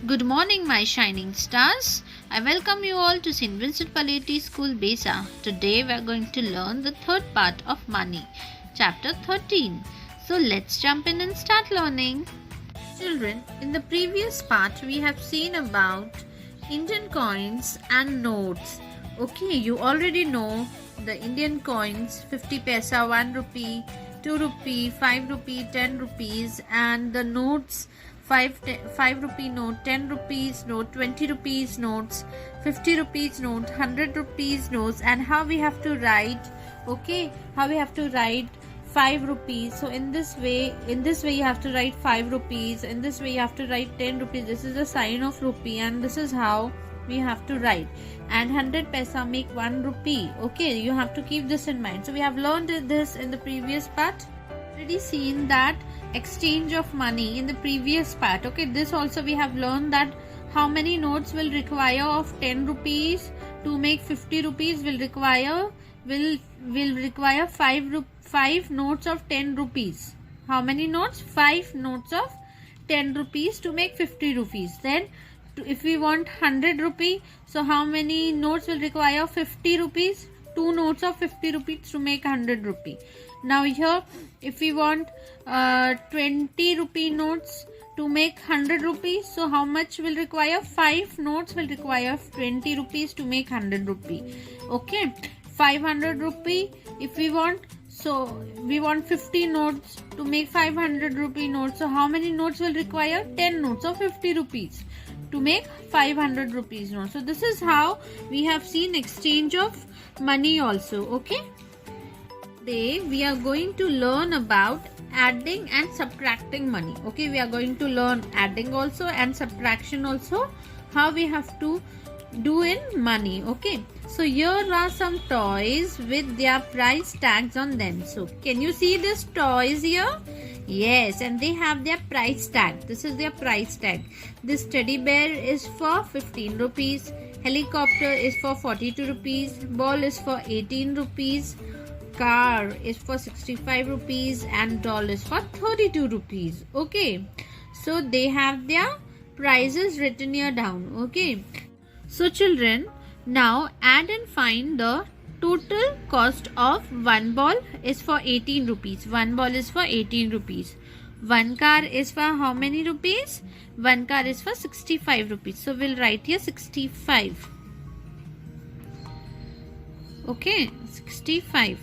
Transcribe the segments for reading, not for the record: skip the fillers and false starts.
Good morning, my shining stars. I welcome you all to St. Vincent Palliati School, Besa. Today we are going to learn the third part of money, chapter 13. So let's jump in and start learning. Children, in the previous part we have seen about Indian coins and notes. Okay, you already know the Indian coins 50 paisa, 1 rupee, 2 rupee, 5 rupee, 10 rupees, and the notes 5 rupee note, 10 rupees note, 20 rupees notes, 50 rupees note, 100 rupees notes, and how we have to write, how we have to write 5 rupees. So in this way you have to write 5 rupees, in this way you have to write 10 rupees. This is the sign of rupee and this is how we have to write. And 100 paisa make 1 rupee. Okay, you have to keep this in mind. So we have learned this in the previous part. Already seen that exchange of money in the previous part. Okay, this also we have learned that how many notes will require of 10 rupees to make 50 rupees will require 5 notes of 10 rupees. How many notes? 5 notes of 10 rupees to make 50 rupees. Then if we want 100 rupee, so how many notes will require 50 rupees? 2 notes of 50 rupees to make 100 rupee. Now here if we want 20 rupee notes to make 100 rupees, so how much will require? 5 notes will require 20 rupees to make 100 rupee. Okay, 500 rupee if we want, so we want 50 notes to make 500 rupee notes. So how many notes will require? 10 notes of 50 rupees to make 500 rupees notes. So this is how we have seen exchange of money also. Okay, today we are going to learn about adding and subtracting money. Okay, we are going to learn adding also and subtraction also, how we have to do in money. Okay, so here are some toys with their price tags on them. So can you see these toys here? Yes, and they have their price tag. This is their price tag. This teddy bear is for 15 rupees, helicopter is for 42 rupees, ball is for 18 rupees, car is for 65 rupees, and doll is for 32 rupees. Okay, so they have their prices written here down. Okay, so children, now add and find the total cost of one ball is for 18 rupees. One ball is for 18 rupees. One car is for how many rupees? One car is for 65 rupees. So we'll write here 65. Okay, 65.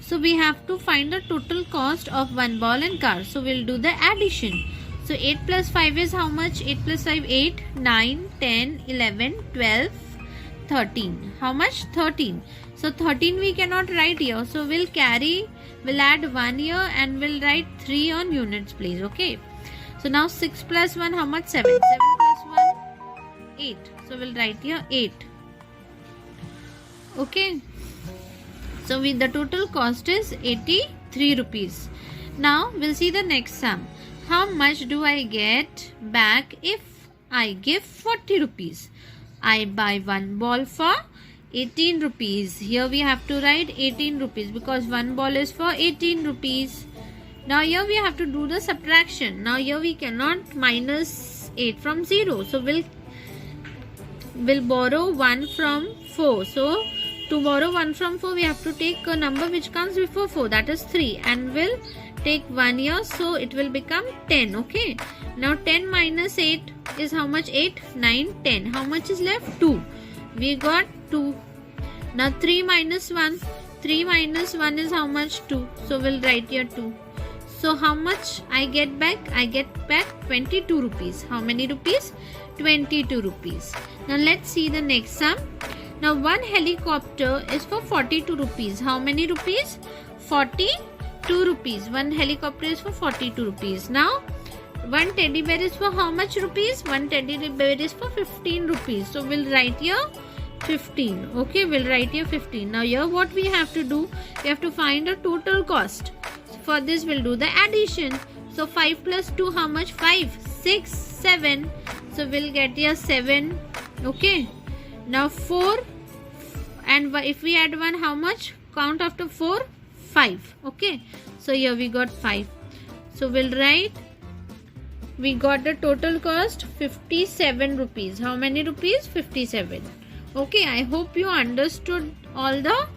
So we have to find the total cost of one ball and car. So we'll do the addition. So 8 plus 5 is how much? 8 plus 5, 8, 9, 10, 11, 12, 13. How much? 13. So 13 we cannot write here. So we'll add 1 here and we'll write 3 on units place. Okay. So now 6 plus 1, how much? 7. 7 plus 1, 8. So we'll write here 8. Okay. So the total cost is 83 rupees. Now we'll see the next sum. How much do I get back if I give 40 rupees? I buy one ball for 18 rupees. Here we have to write 18 rupees because one ball is for 18 rupees. Now here we have to do the subtraction. Now here we cannot minus 8 from 0. So we'll borrow 1 from 4. So to borrow 1 from 4, we have to take a number which comes before 4, that is 3, and we'll take 1 here, so it will become 10. Okay, now 10 minus 8 is how much? 8, 9, 10. How much is left? 2. We got 2. Now 3 minus 1. 3 minus 1 is how much? 2. So we'll write here 2. So how much I get back? I get back 22 rupees. How many rupees? 22 rupees. Now let's see the next sum. Now one helicopter is for 42 rupees. How many rupees? 42 rupees. One helicopter is for 42 rupees. Now one teddy bear is for how much rupees? One teddy bear is for 15 rupees. So we'll write here 15. Okay, we'll write here 15. Now here what we have to do? We have to find a total cost. For this we'll do the addition. So 5 plus 2, how much? 5, 6, 7. So we'll get here 7. Okay. Now 4, and if we add 1, how much? Count after 4, 5. Okay, so here we got 5. So we'll write we got the total cost 57 rupees. How many rupees? 57. Okay, I hope you understood all the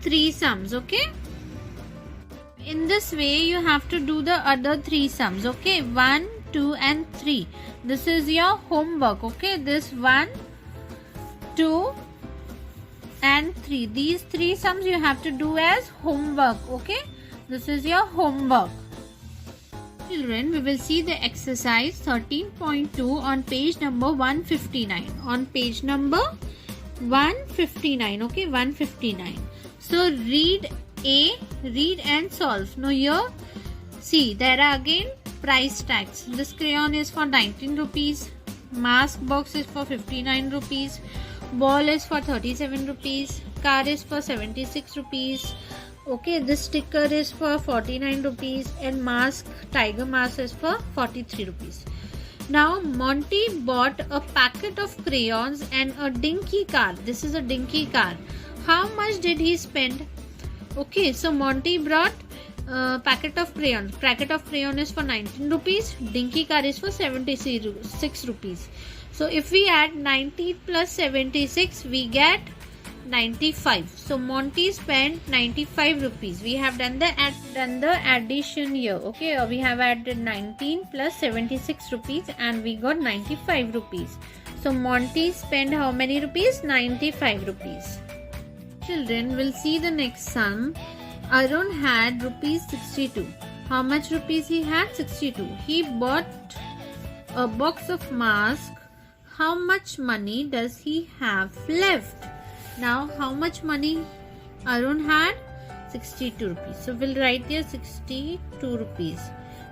three sums. Okay, in this way you have to do the other three sums. Okay, 1, 2 and 3. This is your homework. Okay, this 1, 2 and 3, these three sums you have to do as homework. Okay, this is your homework. Children, we will see the exercise 13.2 on page number 159. On page number 159. Okay, 159. So read and solve. Now here, see, there are again price tags. This crayon is for 19 rupees. Mask box is for 59 rupees. Ball is for 37 rupees. Car is for 76 rupees. Okay, this sticker is for 49 rupees and tiger mask is for 43 rupees. Now Monty bought a packet of crayons and a dinky car. This is a dinky car. How much did he spend? Okay, so Monty brought a packet of crayons. Packet of crayon is for 19 rupees. Dinky car is for 76 rupees. So if we add 90 plus 76, we get 95. So Monty spent 95 rupees. We have done the addition here. Okay, we have added 19 plus 76 rupees and we got 95 rupees. So Monty spent how many rupees? 95 rupees. Children will see the next sum. Arun had rupees 62. How much rupees he had? 62. He bought a box of masks. How much money does he have left? Now, how much money Arun had? 62 rupees. So, we'll write here 62 rupees.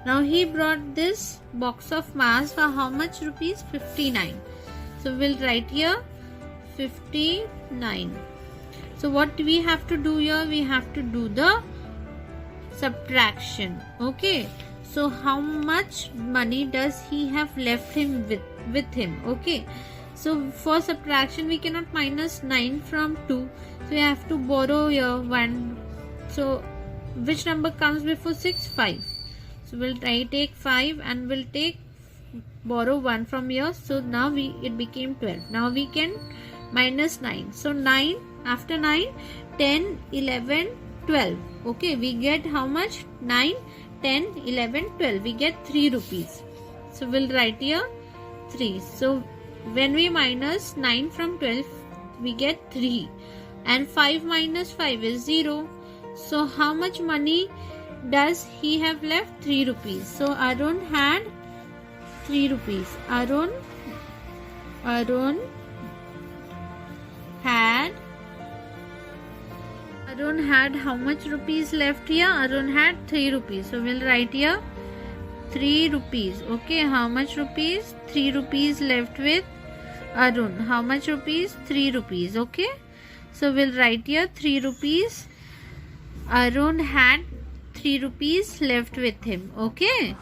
Now, he brought this box of masks for how much rupees? 59. So, we'll write here 59. So, what do we have to do here? We have to do the subtraction. Okay. So, how much money does he have left him with him? Okay. So, for subtraction, we cannot minus 9 from 2. So, we have to borrow here 1. So, which number comes before 6? 5. So, we'll take 5 and we'll borrow 1 from here. So, now it became 12. Now, we can minus 9. So, 9, after 9, 10, 11, 12. Okay, we get how much? 9, 10, 11, 12. We get 3 rupees. So, we'll write here 3. So, when we minus 9 from 12, we get 3. And 5 minus 5 is 0. So, how much money does he have left? 3 rupees. So, Arun had 3 rupees. Arun had how much rupees left here? Arun had 3 rupees. So, we'll write here 3 rupees. Okay, how much rupees? 3 rupees left with Arun. How much rupees? 3 rupees. Okay, so we'll write here 3 rupees. Arun had 3 rupees left with him. Okay,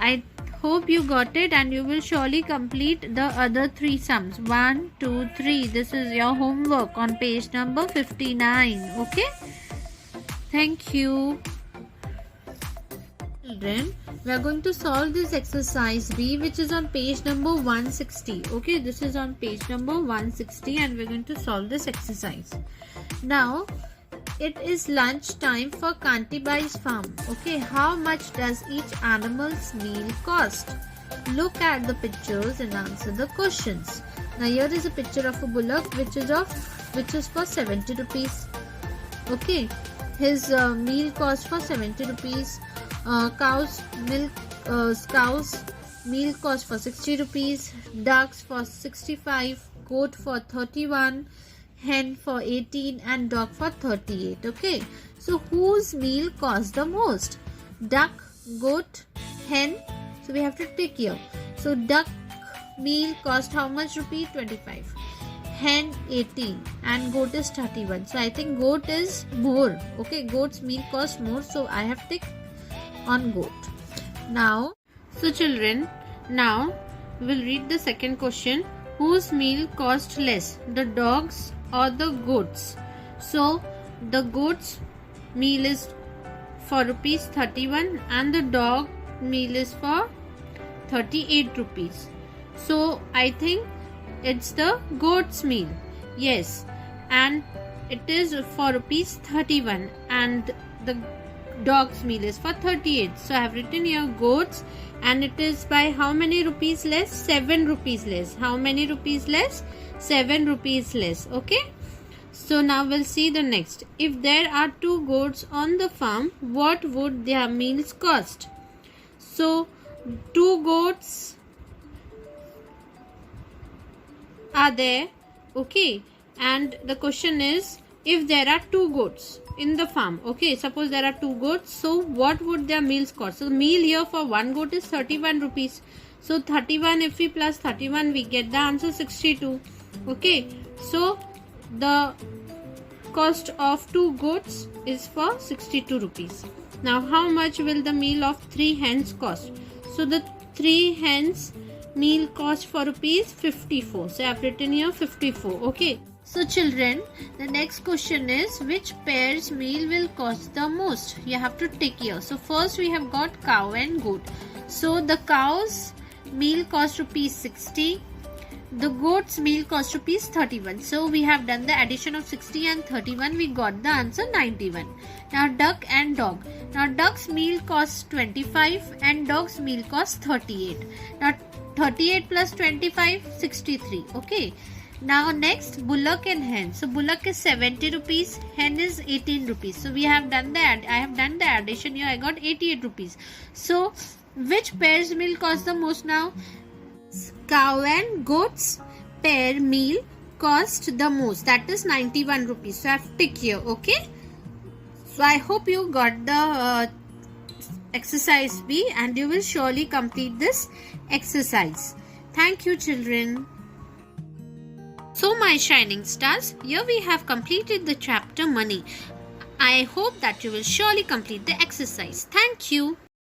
I hope you got it and you will surely complete the other 3 sums. 1, 2, 3. This is your homework on page number 59. Okay, thank you. Children, we are going to solve this exercise B, which is on page number 160. Okay, this is on page number 160 and we're going to solve this exercise. Now, it is lunch time for Kantibai's farm. Okay, how much does each animal's meal cost? Look at the pictures and answer the questions. Now, here is a picture of a bullock which is for 70 rupees. Okay, his meal cost for 70 rupees. Cow's meal cost for 60 rupees, ducks for 65, goat for 31, hen for 18 and dog for 38. Okay, so whose meal cost the most? Duck, goat, hen. So we have to tick here. So duck meal cost how much rupee? 25. Hen 18 and goat is 31. So I think goat is more. Okay, goat's meal cost more. So I have ticked on goat. Now, so children, now we'll read the second question. Whose meal cost less, the dogs or the goats? So the goat's meal is for rupees 31 and the dog meal is for 38 rupees. So I think it's the goat's meal. Yes, and it is for rupees 31, and the dog's meal is for 38. So I have written here goats, and it is by how many rupees less? 7 rupees less. How many rupees less? 7 rupees less. Okay. So now we'll see the next. If there are 2 goats on the farm, what would their meals cost? So 2 goats are there. Okay. And the question is, if there are 2 goats in the farm, okay, suppose there are 2 goats, so what would their meals cost? So the meal here for 1 goat is 31 rupees. So 31, if we plus 31, we get the answer 62. Okay, so the cost of 2 goats is for 62 rupees. Now how much will the meal of 3 hens cost? So the 3 hens meal cost for rupees 54. So I have written here 54. Okay. So children, the next question is, which pair's meal will cost the most? You have to tick here. So first we have got cow and goat. So the cow's meal cost rupees 60. The goat's meal cost rupees 31. So we have done the addition of 60 and 31. We got the answer 91. Now duck and dog. Now duck's meal costs 25 and dog's meal costs 38. Now 38 plus 25, 63. Okay. Now next, bullock and hen. So bullock is 70 rupees, hen is 18 rupees. So we have done that. I have done the addition here. I got 88 rupees. So which pair's meal cost the most now? Cow and goat's pair meal cost the most. That is 91 rupees. So I have tick here. Okay. So I hope you got the exercise B, and you will surely complete this exercise. Thank you, children. So my shining stars, here we have completed the chapter money. I hope that you will surely complete the exercise. Thank you.